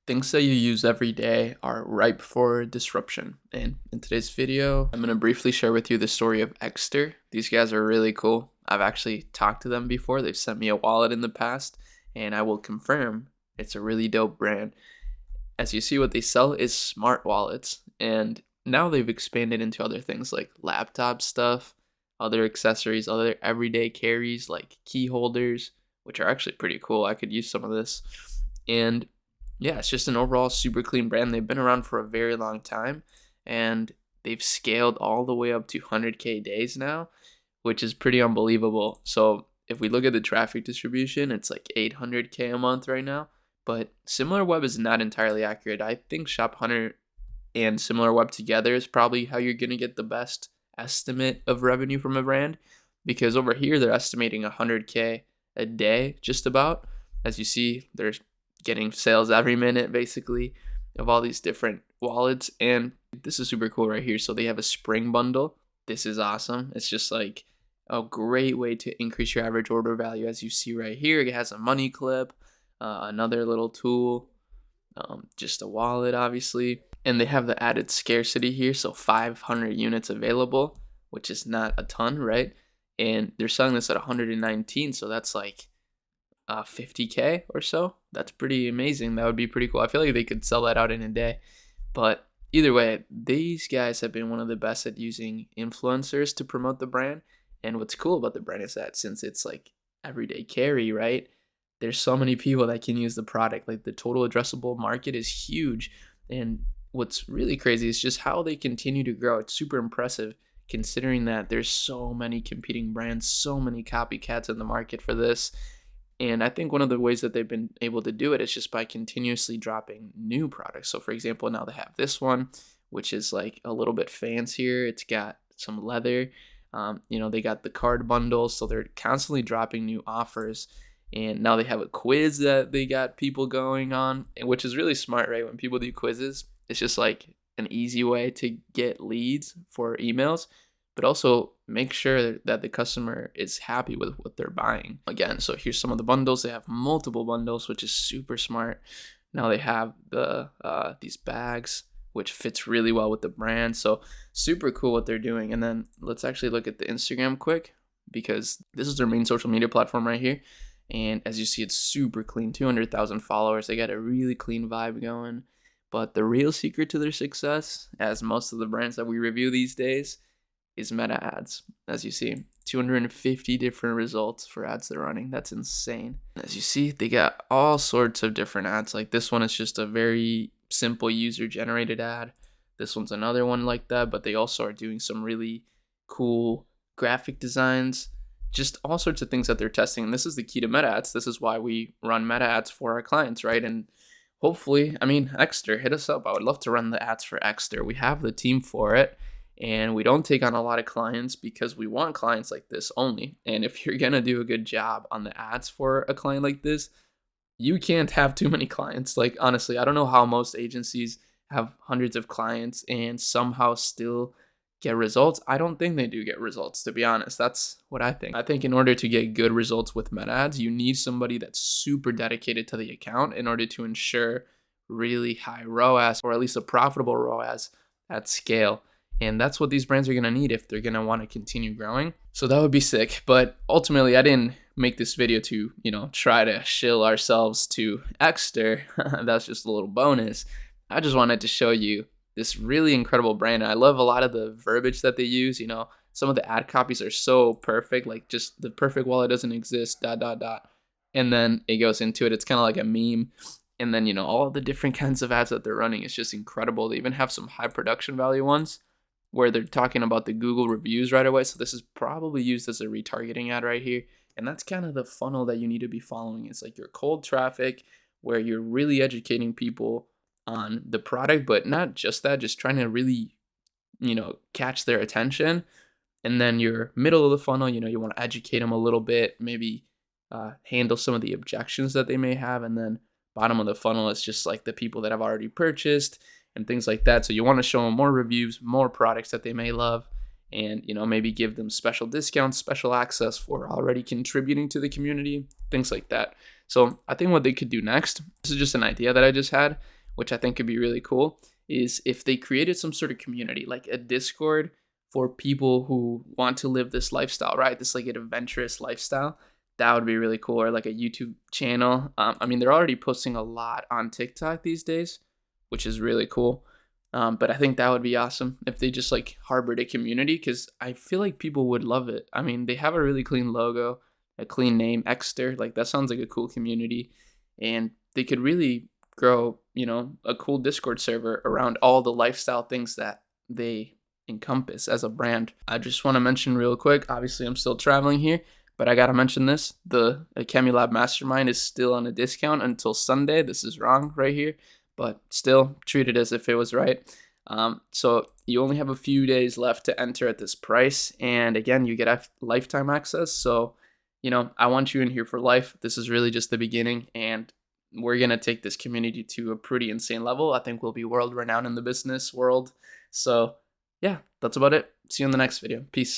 Things that you use every day are ripe for disruption. And in today's video, I'm going to briefly share with you the story of Exeter. These guys are really cool. I've actually talked to them before. They've sent me a wallet in the past, and I will confirm it's a really dope brand. As you see, what they sell is smart wallets, and now they've expanded into other things like laptop stuff, other accessories, other everyday carries like key holders, which are actually pretty cool. I could use some of this. And yeah, it's just an overall super clean brand. They've been around for a very long time, and they've scaled all the way up to 100K days now, which is pretty unbelievable. So if we look at the traffic distribution, it's like 800K a month right now. But SimilarWeb is not entirely accurate. I think Shop Hunter and SimilarWeb together is probably how you're going to get the best estimate of revenue from a brand, because over here they're estimating 100K a day just about. As you see, there's getting sales every minute basically of all these different wallets, and this is super cool right here. So they have a spring bundle. This is awesome. It's just like a great way to increase your average order value. As you see right here, it has a money clip, another little tool, just a wallet obviously, and they have the added scarcity here, so 500 units available, which is not a ton, right? And they're selling this at 119, so that's like 50K or so. That's pretty amazing. That would be pretty cool. I feel like they could sell that out in a day. But either way, these guys have been one of the best at using influencers to promote the brand. And what's cool about the brand is that since it's like everyday carry, right? There's so many people that can use the product. Like the total addressable market is huge. And what's really crazy is just how they continue to grow. It's super impressive considering that there's so many competing brands, so many copycats in the market for this. And I think one of the ways that they've been able to do it is just by continuously dropping new products. So for example, now they have this one, which is like a little bit fancier. It's got some leather. They got the card bundles. So they're constantly dropping new offers. And now they have a quiz that they got people going on, which is really smart, right? When people do quizzes, it's just like an easy way to get leads for emails, but also make sure that the customer is happy with what they're buying. Again, so here's some of the bundles. They have multiple bundles, which is super smart. Now they have the these bags, which fits really well with the brand. So super cool what they're doing. And then let's actually look at the Instagram quick, because this is their main social media platform right here. And as you see, it's super clean, 200,000 followers. They got a really clean vibe going. But the real secret to their success, as most of the brands that we review these days, is meta ads. As you see, 250 different results for ads they're running. That's insane. As you see, they got all sorts of different ads. Like this one is just a very simple user generated ad. This one's another one like that, but they also are doing some really cool graphic designs, just all sorts of things that they're testing. And this is the key to meta ads. This is why we run meta ads for our clients, right? And hopefully, Exeter, hit us up. I would love to run the ads for Exeter. We have the team for it. And we don't take on a lot of clients because we want clients like this only. And if you're going to do a good job on the ads for a client like this, you can't have too many clients. Like, honestly, I don't know how most agencies have hundreds of clients and somehow still get results. I don't think they do get results, to be honest. That's what I think. I think in order to get good results with meta ads, you need somebody that's super dedicated to the account in order to ensure really high ROAS, or at least a profitable ROAS at scale. And that's what these brands are going to need if they're going to want to continue growing. So that would be sick. But ultimately, I didn't make this video to, try to shill ourselves to Exeter. That's just a little bonus. I just wanted to show you this really incredible brand. And I love a lot of the verbiage that they use. Some of the ad copies are so perfect, like just the perfect wallet doesn't exist, ... And then it goes into it. It's kind of like a meme. And then, all the different kinds of ads that they're running. It's just incredible. They even have some high production value ones where they're talking about the Google reviews right away. So this is probably used as a retargeting ad right here. And that's kind of the funnel that you need to be following. It's like your cold traffic where you're really educating people on the product, but not just that, just trying to really, catch their attention. And then your middle of the funnel, you want to educate them a little bit, maybe handle some of the objections that they may have. And then bottom of the funnel is just like the people that have already purchased and things like that. So you want to show them more reviews, more products that they may love, and maybe give them special discounts, special access for already contributing to the community, things like that. So I think what they could do next, this is just an idea that I just had, which I think could be really cool, is if they created some sort of community, like a Discord for people who want to live this lifestyle, right? This like an adventurous lifestyle. That would be really cool. Or like a YouTube channel. I mean, they're already posting a lot on TikTok these days, which is really cool. But I think that would be awesome if they just like harbored a community, because I feel like people would love it. I mean, they have a really clean logo, a clean name, Exeter. Like that sounds like a cool community, and they could really grow, a cool Discord server around all the lifestyle things that they encompass as a brand. I just want to mention real quick. Obviously, I'm still traveling here, but I gotta mention this: the Chemi Lab Mastermind is still on a discount until Sunday. This is wrong right here, but still treat it as if it was right. So you only have a few days left to enter at this price, and again, you get lifetime access. So, I want you in here for life. This is really just the beginning, and we're gonna take this community to a pretty insane level. I think we'll be world renowned in the business world. So, yeah, that's about it. See you in the next video. Peace.